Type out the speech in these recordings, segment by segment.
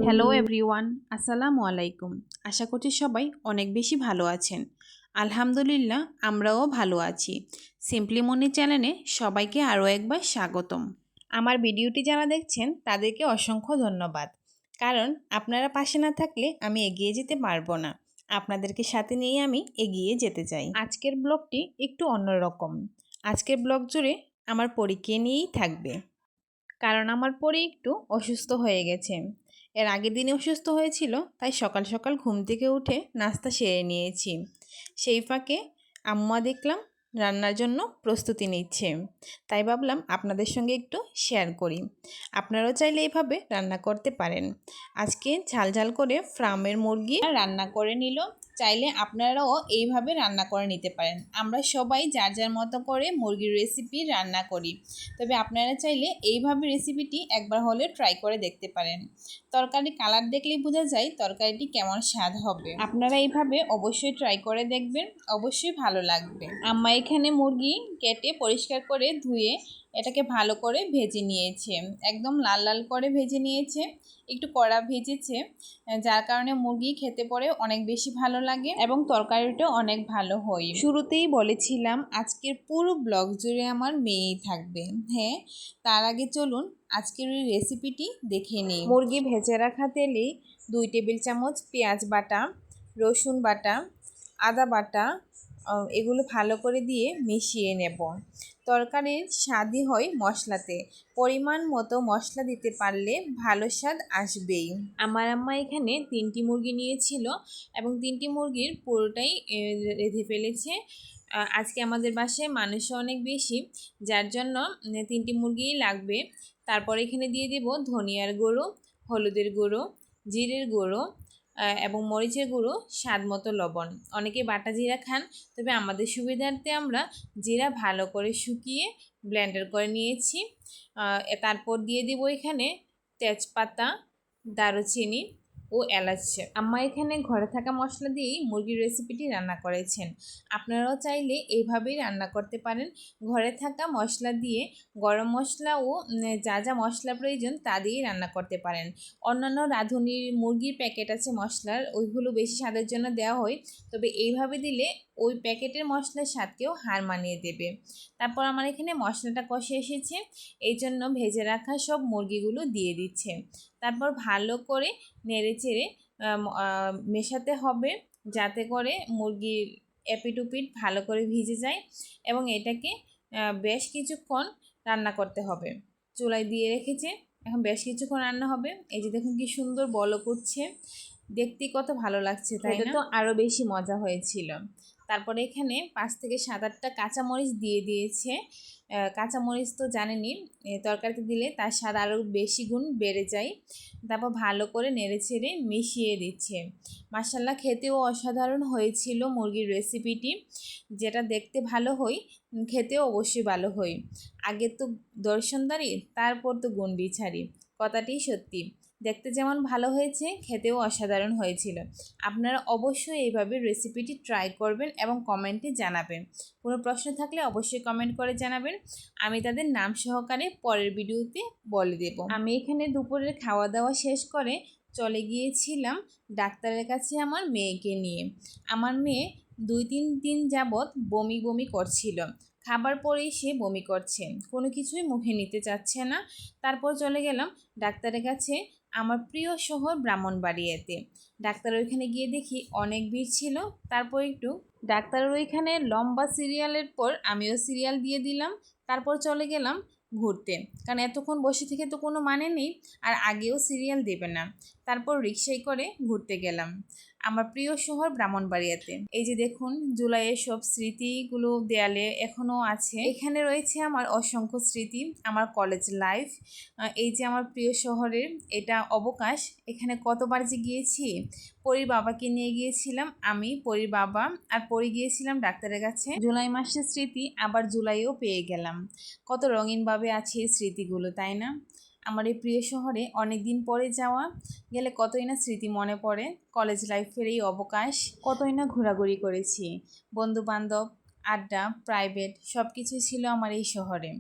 Hello everyone, আসসালামু আলাইকুম। আশা করছি সবাই অনেক বেশি ভালো আছেন। আলহামদুলিল্লাহ, আমরাও ভালো আছি। সিম্পলি মনি চ্যানেলে সবাইকে আরও একবার স্বাগতম। আমার ভিডিওটি যারা দেখছেন তাদেরকে অসংখ্য ধন্যবাদ, কারণ আপনারা পাশে না থাকলে আমি এগিয়ে যেতে পারবো না। আপনাদেরকে সাথে নিয়ে আমি এগিয়ে যেতে চাই। আজকের ব্লগটি একটু অন্যরকম। আজকের ব্লগ জুড়ে আমার পরীকে নিয়েই থাকবে, কারণ আমার পরি একটু অসুস্থ হয়ে গেছে। এর আগের দিনে অসুস্থ হয়েছিল, তাই সকাল সকাল ঘুম থেকে উঠে নাস্তা সেরে নিয়েছি। সেই ফাঁকে আম্মা দেখলাম রান্নার জন্য প্রস্তুতি নিচ্ছে, তাই ভাবলাম আপনাদের সঙ্গে একটু শেয়ার করি। আপনারাও চাইলে এইভাবে রান্না করতে পারেন। আজকে ঝাল ঝাল করে ফার্মের মুরগি রান্না করে নিল। চাইলে আপনারাও এইভাবে রান্না করে নিতে পারেন। আমরা সবাই যার যার মতো করে মুরগির রেসিপি রান্না করি, তবে আপনারা চাইলে এইভাবে রেসিপিটি একবার হলে ট্রাই করে দেখতে পারেন। তরকারি কালার দেখলেই বোঝা যায় তরকারিটি কেমন স্বাদ হবে। আপনারা এইভাবে অবশ্যই ট্রাই করে দেখবেন, অবশ্যই ভালো লাগবে। আম্মা এখানে মুরগি কেটে পরিষ্কার করে ধুয়ে এটাকে ভালো করে ভেজে নিয়েছে, একদম লাল লাল করে ভেজে নিয়েছে, একটু কড়া ভেজেছে, যার কারণে মুরগি খেতে পরে অনেক বেশি ভালো লাগে এবং তরকারিটাও অনেক ভালো হয়। শুরুতেই বলেছিলাম আজকের পুরো ব্লগ জুড়ে আমার মেয়েই থাকবে। হ্যাঁ, তার আগে চলুন আজকের ওই রেসিপিটি দেখে নিই। মুরগি ভেজে রাখা তেলে 2 টেবিল চামচ পেঁয়াজ বাটা, রসুন বাটা, আদা বাটা, এগুলো ভালো করে দিয়ে মিশিয়ে নেব। তরকারির স্বাদই হয় মশলাতে, পরিমাণ মতো মশলা দিতে পারলে ভালো স্বাদ আসবেই। আমার আম্মা এখানে 3টি মুরগি নিয়েছিল এবং 3টি মুরগির পুরোটাই রেঁধে ফেলেছে। আজকে আমাদের বাসায় মানুষও অনেক বেশি, যার জন্য 3টি মুরগিই লাগবে। তারপর এখানে দিয়ে দেব ধনিয়ার গুঁড়ো, হলুদের গুঁড়ো, জিরের গুঁড়ো এবং মরিচের গুঁড়ো, স্বাদ মতো লবণ। অনেকে বাটা জিরা খান, তবে আমাদের সুবিধার্থে আমরা জিরা ভালো করে শুকিয়ে ব্লেন্ডার করে নিয়েছি। তারপর দিয়ে দেব এখানে তেজপাতা, দারুচিনি ও এলাচ। আম্মা এখানে ঘরে থাকা মশলা দিয়েই মুরগির রেসিপিটি রান্না করেছেন। আপনারাও চাইলে এইভাবেই রান্না করতে পারেন। ঘরে থাকা মশলা দিয়ে গরম মশলা ও যা যা মশলা প্রয়োজন তা দিয়েই রান্না করতে পারেন। অন্যান্য রাঁধুনির মুরগির প্যাকেট আছে মশলার, ওইগুলো বেশি স্বাদের জন্য দেওয়া হয়, তবে এইভাবে দিলে ওই প্যাকেটের মশলার স্বাদকেও হার মানিয়ে দেবে। তারপর আমার এখানে মশলাটা কষে এসেছে, এই জন্য ভেজে রাখা সব মুরগিগুলো দিয়ে দিচ্ছে। তারপর ভালো করে নেড়েচেড়ে মেশাতে হবে, যাতে করে মুরগির এপিট ভালো করে ভিজে যায় এবং এটাকে বেশ কিছুক্ষণ রান্না করতে হবে। চুলায় দিয়ে রেখেছে, এখন বেশ কিছুক্ষণ রান্না হবে। এই যে দেখুন কি সুন্দর বলক উঠছে, দেখতে কত ভালো লাগছে, তাই না? তো আরও বেশি মজা হয়েছিল। তারপরে এখানে 5 থেকে 7-8টা কাঁচামরিচ দিয়ে দিয়েছে। কাঁচামরিচ তো জানেনই, তরকারিতে দিলে তার স্বাদ আরও বেশি গুণ বেড়ে যায়। তারপর ভালো করে নেড়েচেড়ে মিশিয়ে দিচ্ছে। মাশাআল্লাহ, খেতেও অসাধারণ হয়েছিল মুরগির রেসিপিটি। যেটা দেখতে ভালো হয়, খেতেও অবশ্যই ভালো হয়। আগে তো দর্শনদারি, তারপর তো গুণ বিচারি, কথাটি সত্যি। দেখতে যেমন ভালো হয়েছে, খেতেও অসাধারণ হয়েছিল। আপনারা অবশ্যই এইভাবে রেসিপিটি ট্রাই করবেন এবং কমেন্টে জানাবেন। কোনো প্রশ্ন থাকলে অবশ্যই কমেন্ট করে জানাবেন, আমি তাদের নাম সহকারে পরের ভিডিওতে বলে দেব। আমি এখানে দুপুরের খাওয়া দাওয়া শেষ করে চলে গিয়েছিলাম ডাক্তারের কাছে আমার মেয়েকে নিয়ে। আমার মেয়ে 2-3 দিন যাবৎ বমি বমি করছিল, খাবার পরেই সে বমি করছে, কোনো কিছুই মুখে নিতে চাচ্ছে না। তারপর চলে গেলাম ডাক্তারের কাছে, আমার প্রিয় শহর ব্রাহ্মণবাড়িয়াতে। ডাক্তারের ওইখানে গিয়ে দেখি অনেক ভিড় ছিল। তারপর একটু ডাক্তারের ওইখানে লম্বা সিরিয়ালের পর আমিও সিরিয়াল দিয়ে দিলাম। তারপর চলে গেলাম ঘুরতে, কারণ এতক্ষণ বসে থেকে তো কোনো মানে নেই, আর আগেও সিরিয়াল দেবে না। তারপর রিকশায় করে ঘুরতে গেলাম আমার প্রিয় শহর ব্রাহ্মণবাড়িয়াতে। এই যে দেখুন জুলাইয়ের সব স্মৃতিগুলো দেয়ালে এখনও আছে। এখানে রয়েছে আমার অসংখ্য স্মৃতি, আমার কলেজ লাইফ। এই যে আমার প্রিয় শহরের এটা অবকাশ, এখানে কতবার যে গিয়েছি। পরীর বাবাকে নিয়ে গিয়েছিলাম আমি, পরীর বাবা আর পরী গিয়েছিলাম ডাক্তারের কাছে। জুলাই মাসের স্মৃতি আবার জুলাইও পেয়ে গেলাম। কত রঙিনভাবে আছে এই স্মৃতিগুলো, তাই না? আমার এই প্রিয় শহরে অনেক দিন পরে যাওয়া, গেলে কতই না স্মৃতি মনে পড়ে। কলেজ লাইফের এই অবকাশ, কতই না ঘোরাঘুরি করেছি, বন্ধুবান্ধব, আড্ডা, প্রাইভেট সব কিছুই ছিল আমার এই শহরে।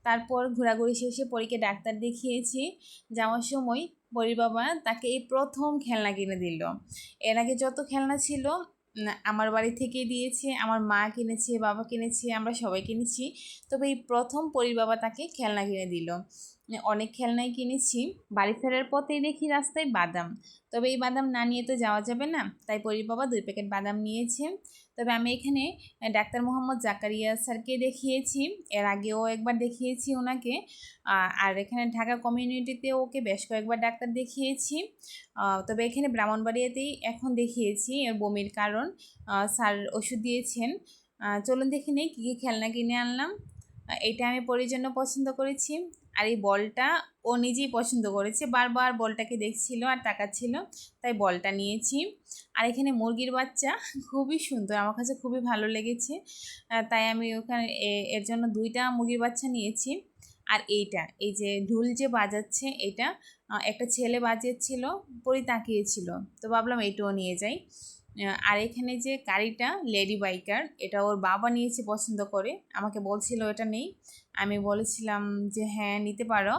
তারপর ঘোরাঘুরি শেষে পরীকে ডাক্তার দেখিয়েছি। যাওয়ার সময় পরির বাবা তাকে এই প্রথম খেলনা কিনে দিল। এর আগে যত খেলনা ছিল আমার বাড়ি থেকেই দিয়েছে, আমার মা কিনেছে, বাবা কিনেছে, আমরা সবাই কিনেছি। তবে এই প্রথম পরির বাবা তাকে খেলনা কিনে দিল। অনেক খেলনাই কিনেছি। বাড়ি ফেরার পথেই দেখি রাস্তায় বাদাম। তবে এই বাদাম না নিয়ে তো যাওয়া যাবে না, তাই পরির বাবা 2 প্যাকেট বাদাম নিয়েছে। তবে আমি এখানে ডাক্তার মোহাম্মদ জাকারিয়া স্যারকে দেখিয়েছি, এর আগেও একবার দেখিয়েছি ওনাকে। আর এখানে ঢাকা কমিউনিটিতে ওকে বেশ কয়েকবার ডাক্তার দেখিয়েছি। তবে এখানে ব্রাহ্মণবাড়িয়াতেই এখন দেখিয়েছি এর বমির কারণ। স্যার ওষুধ দিয়েছেন। চলুন দেখে নেই কী কী খেলনা কিনে আনলাম। এটা আমি পরির জন্য পছন্দ করেছি। আর এই বলটা ও নিজেই পছন্দ করেছে, বারবার বলটাকে দেখছিল আর তাকাচ্ছিল, তাই বলটা নিয়েছি। আর এখানে মুরগির বাচ্চা খুবই সুন্দর, আমার কাছে খুবই ভালো লেগেছে, তাই আমি ওখানে এর জন্য 2টা মুরগির বাচ্চা নিয়েছি। আর এইটা, এই যে ঢোল যে বাজাচ্ছে, এটা একটা ছেলে বাজিয়েছিল, পরি তাকিয়েছিল, তো ভাবলাম এইটাও নিয়ে যাই। আর এখানে যে গাড়িটা লেডি বাইকার, এটা ওর বাবা নিয়েছে পছন্দ করে, আমাকে বলছিল এটা নেই, আমি বলেছিলাম যে হ্যাঁ নিতে পারো।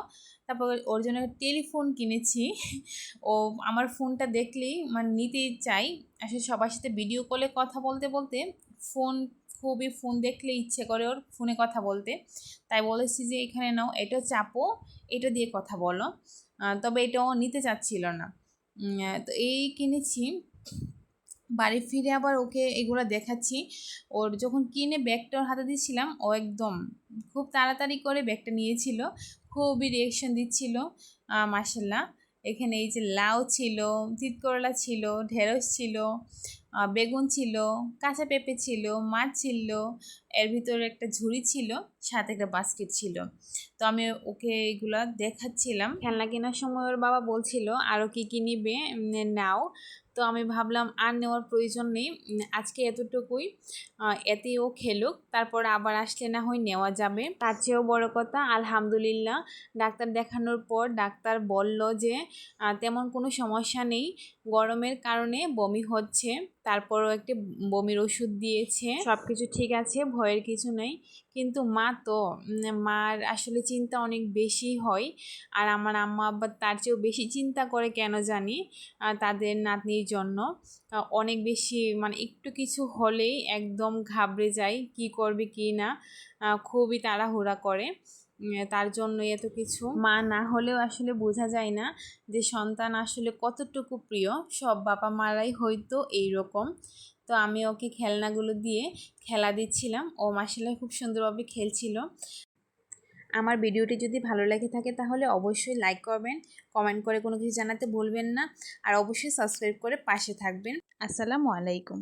তারপর ওর জন্য টেলিফোন কিনেছি। ও আমার ফোনটা দেখলেই মানে নিতেই চাই। আসলে সবার সাথে ভিডিও কলে কথা বলতে বলতে ফোন দেখলে ইচ্ছে করে ওর ফোনে কথা বলতে, তাই বলেছি যে এখানে নাও, এটা চাপো, এটা দিয়ে কথা বলো। তবে এটাও নিতে চাচ্ছিল না। তো এই কিনেছি। বাড়ি ফিরে আবার ওকে এগুলো দেখাচ্ছি। ওর যখন কিনে ব্যাগটা ওর হাতে দিচ্ছিলাম, ও একদম খুব তাড়াতাড়ি করে ব্যাগটা নিয়েছিল, খুবই রিয়েকশন দিচ্ছিল। মাশাল্লাহ। এখানে এই যে লাউ ছিল, তিতকরলা ছিল, ঢেঁড়স ছিল, বেগুন ছিল, কাঁচা পেঁপে ছিল, মাছ ছিল, এর ভিতরে একটা ঝুড়ি ছিল, সাথে একটা বাস্কেট ছিল। তো আমি ওকে এগুলো দেখাচ্ছিলাম। খেলনা কেনার সময় ওর বাবা বলছিল আরও কী কী নিবে নাও। তো আমি ভাবলাম আর নেওয়ার প্রয়োজন নেই, আজকে এতটুকুই, এতেই ও খেলুক, তারপর আবার আসলে না হয় নেওয়া যাবে। তার চেয়েও বড় কথা, আলহামদুলিল্লাহ ডাক্তার দেখানোর পর ডাক্তার বলল যে তেমন কোনো সমস্যা নেই, গরমের কারণে বমি হচ্ছে, তারপরও একটি বমির ওষুধ দিয়েছে, সব কিছু ঠিক আছে, ভয়ের কিছু নেই। কিন্তু মার আসলে চিন্তা অনেক বেশি হয়, আর আমার আম্মা আব্বা তার চেয়েও বেশি চিন্তা করে কেন জানি তাদের নাতনির জন্য। অনেক বেশি মানে একটু কিছু হলেই একদম ঘাবড়ে যায়, কি করবে কি না, খুবই তাড়াহুড়া করে। তার জন্য এত কিছু, মা না হলেও আসলে বোঝা যায় না যে সন্তান আসলে কতটুকু প্রিয়। সব বাবা মারাই হয়তো এইরকম। তো আমি ওকে খেলনাগুলো দিয়ে খেলা দিচ্ছিলাম, ও মাশাআল্লাহ খুব সুন্দরভাবে খেলছিল। আমার ভিডিওটি যদি ভালো লেগে থাকে তাহলে অবশ্যই লাইক করবেন, কমেন্ট করে কোনো কিছু জানাতে ভুলবেন না, আর অবশ্যই সাবস্ক্রাইব করে পাশে থাকবেন। আসসালামু আলাইকুম।